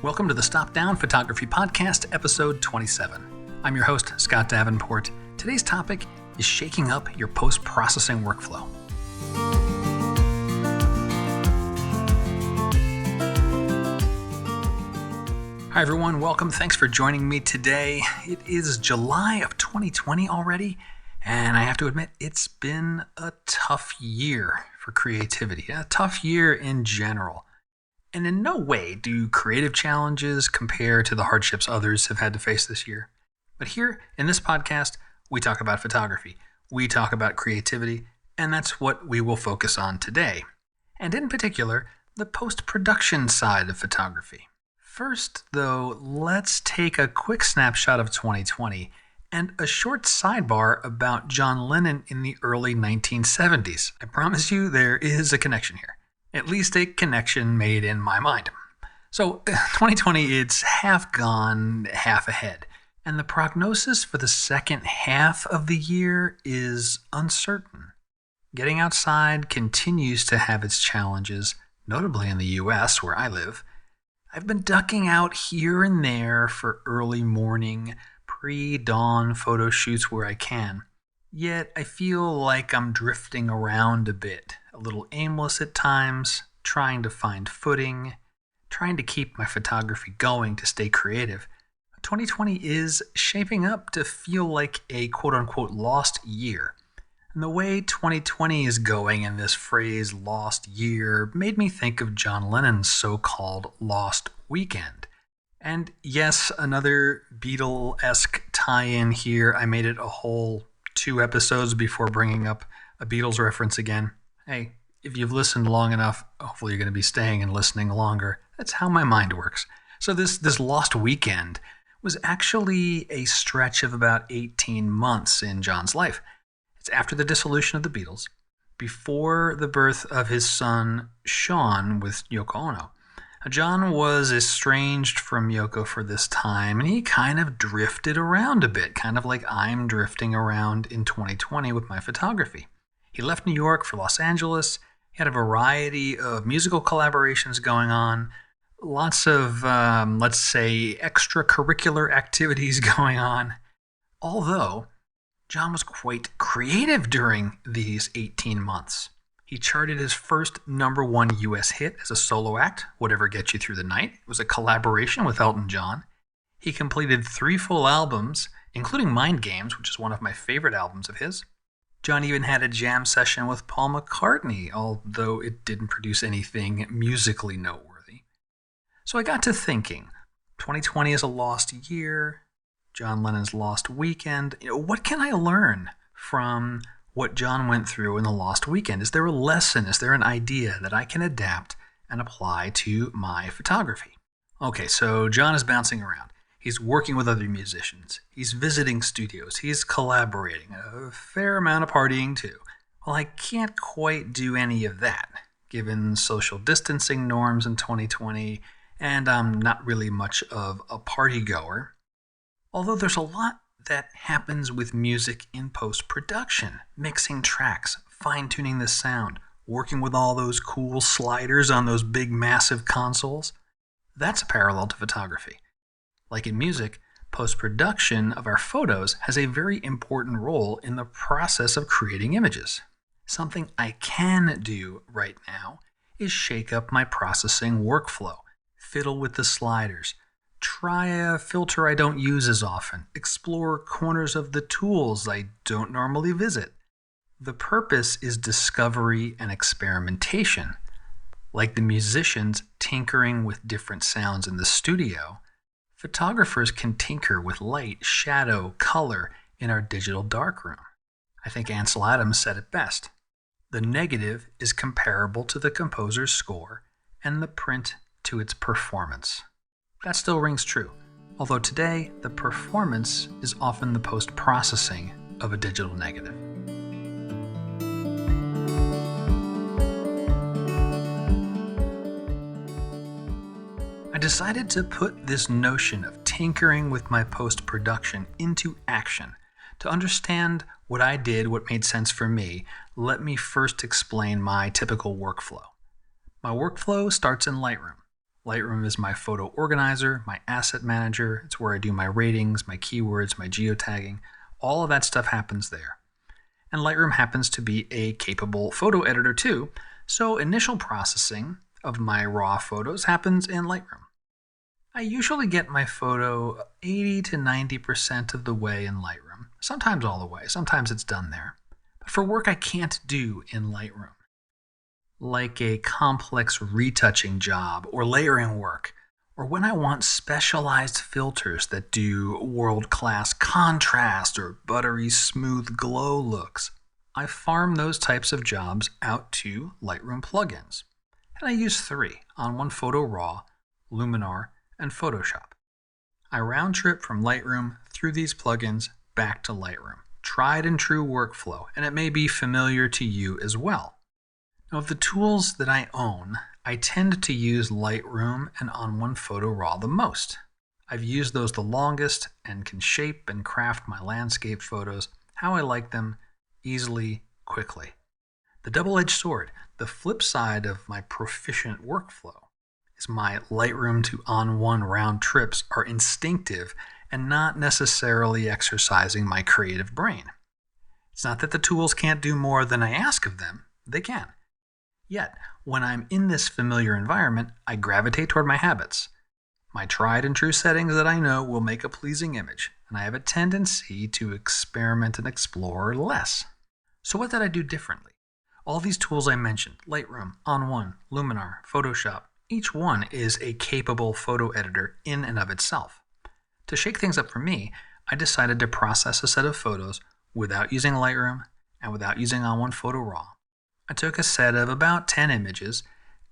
Welcome to the Stop Down Photography Podcast, episode 27. I'm your host, Scott Davenport. Today's topic is shaking up your post-processing workflow. Hi everyone, welcome. Thanks for joining me today. It is July of 2020 already, and I have to admit, it's been a tough year for creativity, a tough year in general. And in no way do creative challenges compare to the hardships others have had to face this year. But here in this podcast, we talk about photography, we talk about creativity, and that's what we will focus on today. And in particular, the post-production side of photography. First, though, let's take a quick snapshot of 2020 and a short sidebar about John Lennon in the early 1970s. I promise you there is a connection here. At least a connection made in my mind. So 2020, it's half gone, half ahead. And the prognosis for the second half of the year is uncertain. Getting outside continues to have its challenges, notably in the US where I live. I've been ducking out here and there for early morning, pre-dawn photo shoots where I can. Yet I feel like I'm drifting around a bit, a little aimless at times, trying to find footing, trying to keep my photography going to stay creative. 2020 is shaping up to feel like a quote-unquote lost year. And the way 2020 is going in this phrase lost year made me think of John Lennon's so-called lost weekend. And yes, another Beatle-esque tie-in here. I made it a whole 2 episodes before bringing up a Beatles reference again. Hey, if you've listened long enough, hopefully you're going to be staying and listening longer. That's how my mind works. So this lost weekend was actually a stretch of about 18 months in John's life. It's after the dissolution of the Beatles, before the birth of his son Sean with Yoko Ono. Now, John was estranged from Yoko for this time, and he kind of drifted around a bit, kind of like I'm drifting around in 2020 with my photography. He left New York for Los Angeles. He had a variety of musical collaborations going on, lots of, let's say, extracurricular activities going on. Although, John was quite creative during these 18 months. He charted his first #1 US hit as a solo act, Whatever Gets You Through the Night. It was a collaboration with Elton John. He completed 3 full albums, including Mind Games, which is one of my favorite albums of his. John even had a jam session with Paul McCartney, although it didn't produce anything musically noteworthy. So I got to thinking, 2020 is a lost year, John Lennon's lost weekend. What can I learn from what John went through in the lost weekend? Is there a lesson? Is there an idea that I can adapt and apply to my photography? Okay, so John is bouncing around. He's working with other musicians. He's visiting studios. He's collaborating. A fair amount of partying too. Well, I can't quite do any of that, given social distancing norms in 2020, and I'm not really much of a party goer. Although there's a lot that happens with music in post-production, mixing tracks, fine-tuning the sound, working with all those cool sliders on those big massive consoles. That's a parallel to photography. Like in music, post-production of our photos has a very important role in the process of creating images. Something I can do right now is shake up my processing workflow, fiddle with the sliders, try a filter I don't use as often, explore corners of the tools I don't normally visit. The purpose is discovery and experimentation. Like the musicians tinkering with different sounds in the studio, photographers can tinker with light, shadow, color in our digital darkroom. I think Ansel Adams said it best. The negative is comparable to the composer's score and the print to its performance. That still rings true, although today the performance is often the post-processing of a digital negative. I decided to put this notion of tinkering with my post-production into action. To understand what I did, what made sense for me, let me first explain my typical workflow. My workflow starts in Lightroom. Lightroom is my photo organizer, my asset manager. It's where I do my ratings, my keywords, my geotagging. All of that stuff happens there. And Lightroom happens to be a capable photo editor too, so initial processing of my raw photos happens in Lightroom. I usually get my photo 80 to 90% of the way in Lightroom, sometimes all the way, sometimes it's done there. But for work I can't do in Lightroom, like a complex retouching job or layering work, or when I want specialized filters that do world-class contrast or buttery smooth glow looks, I farm those types of jobs out to Lightroom plugins. And I use 3 on OnePhoto Raw, Luminar, and Photoshop. I round trip from Lightroom through these plugins back to Lightroom. Tried and true workflow, and it may be familiar to you as well. Now, of the tools that I own, I tend to use Lightroom and on OnePhoto Raw the most. I've used those the longest and can shape and craft my landscape photos how I like them, easily, quickly. The double-edged sword, the flip side of my proficient workflow, is my Lightroom to On1 round trips are instinctive and not necessarily exercising my creative brain. It's not that the tools can't do more than I ask of them, they can. Yet, when I'm in this familiar environment, I gravitate toward my habits. My tried and true settings that I know will make a pleasing image, and I have a tendency to experiment and explore less. So what did I do differently? All these tools I mentioned, Lightroom, On1, Luminar, Photoshop, each one is a capable photo editor in and of itself. To shake things up for me, I decided to process a set of photos without using Lightroom and without using OnePhoto Raw. I took a set of about 10 images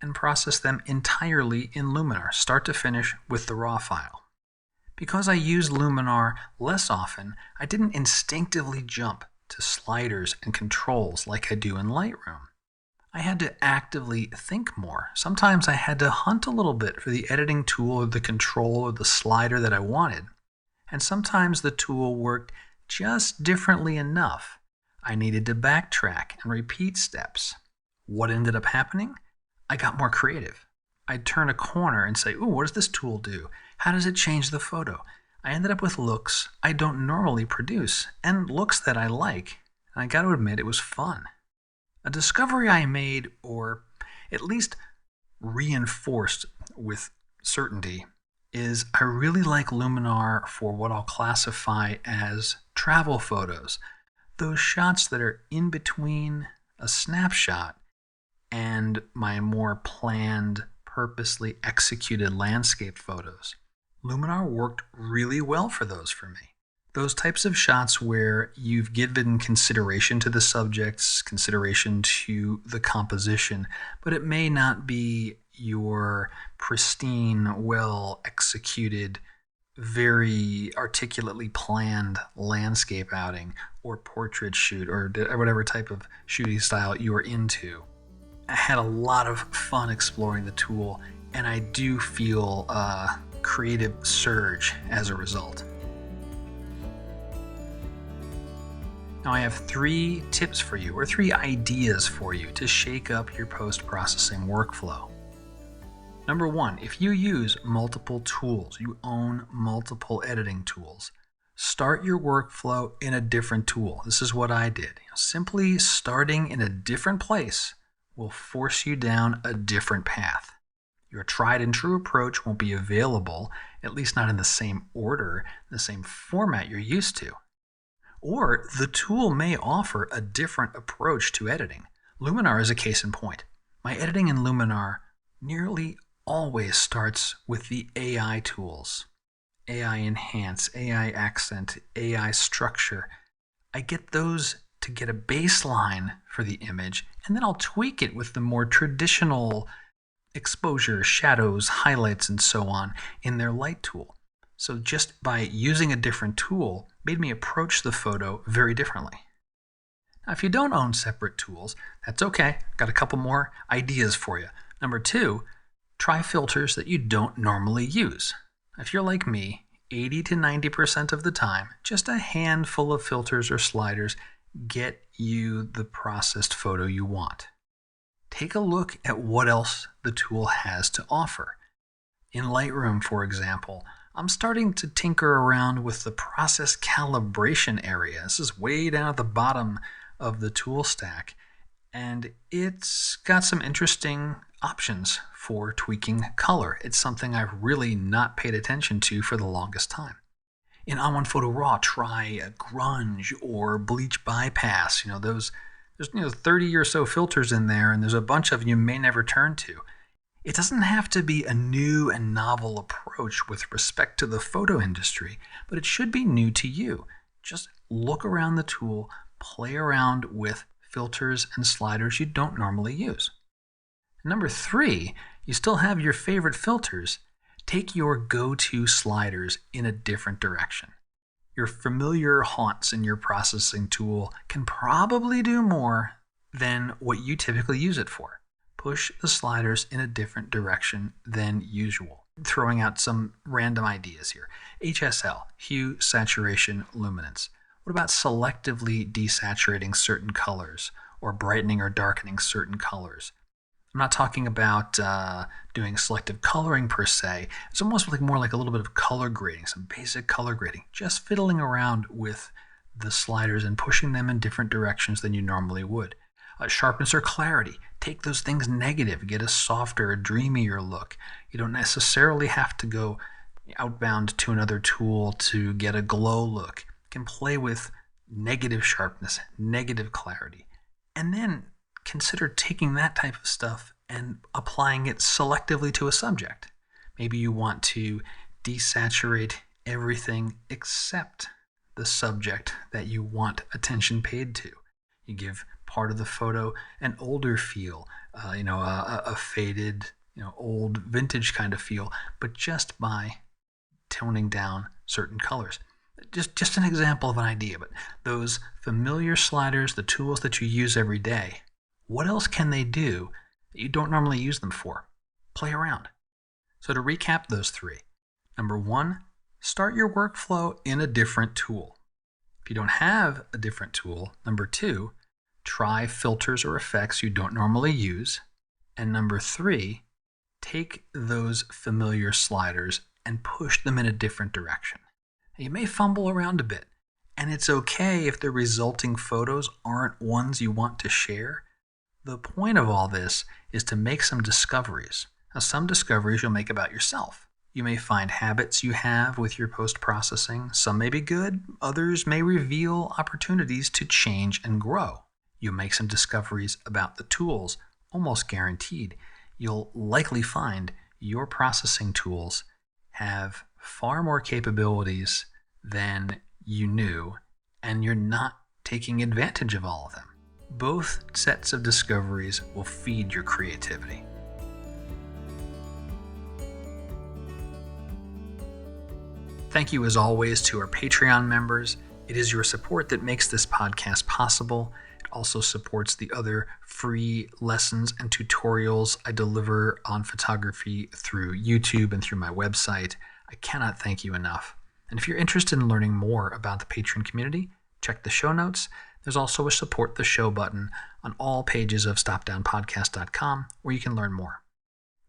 and processed them entirely in Luminar, start to finish with the raw file. Because I use Luminar less often, I didn't instinctively jump to sliders and controls like I do in Lightroom. I had to actively think more. Sometimes I had to hunt a little bit for the editing tool or the control or the slider that I wanted. And sometimes the tool worked just differently enough. I needed to backtrack and repeat steps. What ended up happening? I got more creative. I'd turn a corner and say, ooh, what does this tool do? How does it change the photo? I ended up with looks I don't normally produce, and looks that I like. And I got to admit, it was fun. A discovery I made, or at least reinforced with certainty, is I really like Luminar for what I'll classify as travel photos. Those shots that are in between a snapshot and my more planned, purposely executed landscape photos. Luminar worked really well for those for me. Those types of shots where you've given consideration to the subjects, consideration to the composition, but it may not be your pristine, well-executed, very articulately planned landscape outing or portrait shoot or whatever type of shooting style you're into. I had a lot of fun exploring the tool, and I do feel a creative surge as a result. Now I have 3 tips for you, or 3 ideas for you to shake up your post-processing workflow. Number 1, if you use multiple tools, you own multiple editing tools, start your workflow in a different tool. This is what I did. Simply starting in a different place will force you down a different path. Your tried and true approach won't be available, at least not in the same order, the same format you're used to. Or the tool may offer a different approach to editing. Luminar is a case in point. My editing in Luminar nearly always starts with the AI tools. AI Enhance, AI Accent, AI Structure. I get those to get a baseline for the image, and then I'll tweak it with the more traditional exposure, shadows, highlights, and so on in their light tool. So just by using a different tool made me approach the photo very differently. Now, if you don't own separate tools, that's okay. Got a couple more ideas for you. Number 2, try filters that you don't normally use. If you're like me, 80 to 90% of the time, just a handful of filters or sliders get you the processed photo you want. Take a look at what else the tool has to offer. In Lightroom, for example, I'm starting to tinker around with the process calibration area. This is way down at the bottom of the tool stack, and it's got some interesting options for tweaking color. It's something I've really not paid attention to for the longest time. In On1 Photo Raw, try a grunge or bleach bypass. There's 30 or so filters in there, and there's a bunch of them you may never turn to. It doesn't have to be a new and novel approach with respect to the photo industry, but it should be new to you. Just look around the tool, play around with filters and sliders you don't normally use. Number 3, you still have your favorite filters. Take your go-to sliders in a different direction. Your familiar haunts in your processing tool can probably do more than what you typically use it for. Push the sliders in a different direction than usual. Throwing out some random ideas here. HSL, hue, saturation, luminance. What about selectively desaturating certain colors or brightening or darkening certain colors? I'm not talking about doing selective coloring per se. It's almost more like a little bit of color grading, some basic color grading. Just fiddling around with the sliders and pushing them in different directions than you normally would. Sharpness or clarity. Take those things negative. Get a softer, dreamier look. You don't necessarily have to go outbound to another tool to get a glow look. You can play with negative sharpness, negative clarity. And then consider taking that type of stuff and applying it selectively to a subject. Maybe you want to desaturate everything except the subject that you want attention paid to. You give part of the photo an older feel, a faded, old vintage kind of feel, but just by toning down certain colors. Just an example of an idea, but those familiar sliders, the tools that you use every day, what else can they do that you don't normally use them for? Play around. So to recap those 3, number 1, start your workflow in a different tool. If you don't have a different tool, number 2, try filters or effects you don't normally use. And number 3, take those familiar sliders and push them in a different direction. You may fumble around a bit, and it's okay if the resulting photos aren't ones you want to share. The point of all this is to make some discoveries. Now, some discoveries you'll make about yourself. You may find habits you have with your post-processing. Some may be good, others may reveal opportunities to change and grow. You'll make some discoveries about the tools, almost guaranteed. You'll likely find your processing tools have far more capabilities than you knew, and you're not taking advantage of all of them. Both sets of discoveries will feed your creativity. Thank you as always to our Patreon members. It is your support that makes this podcast possible. It also supports the other free lessons and tutorials I deliver on photography through YouTube and through my website. I cannot thank you enough. And if you're interested in learning more about the Patreon community, check the show notes. There's also a support the show button on all pages of stopdownpodcast.com where you can learn more.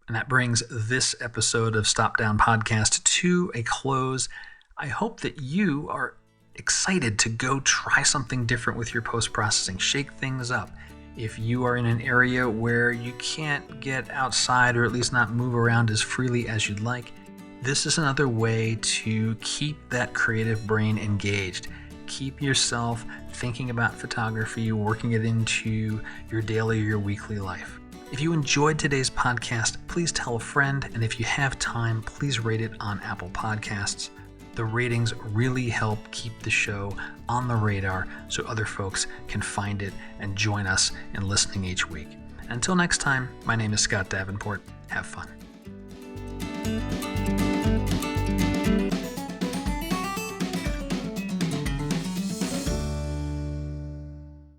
And that brings this episode of Stop Down Podcast to a close. I hope that you are excited to go try something different with your post-processing. Shake things up. If you are in an area where you can't get outside or at least not move around as freely as you'd like, this is another way to keep that creative brain engaged. Keep yourself thinking about photography, working it into your daily or your weekly life. If you enjoyed today's podcast, please tell a friend, and if you have time, please rate it on Apple Podcasts. The ratings really help keep the show on the radar so other folks can find it and join us in listening each week. Until next time, my name is Scott Davenport. Have fun.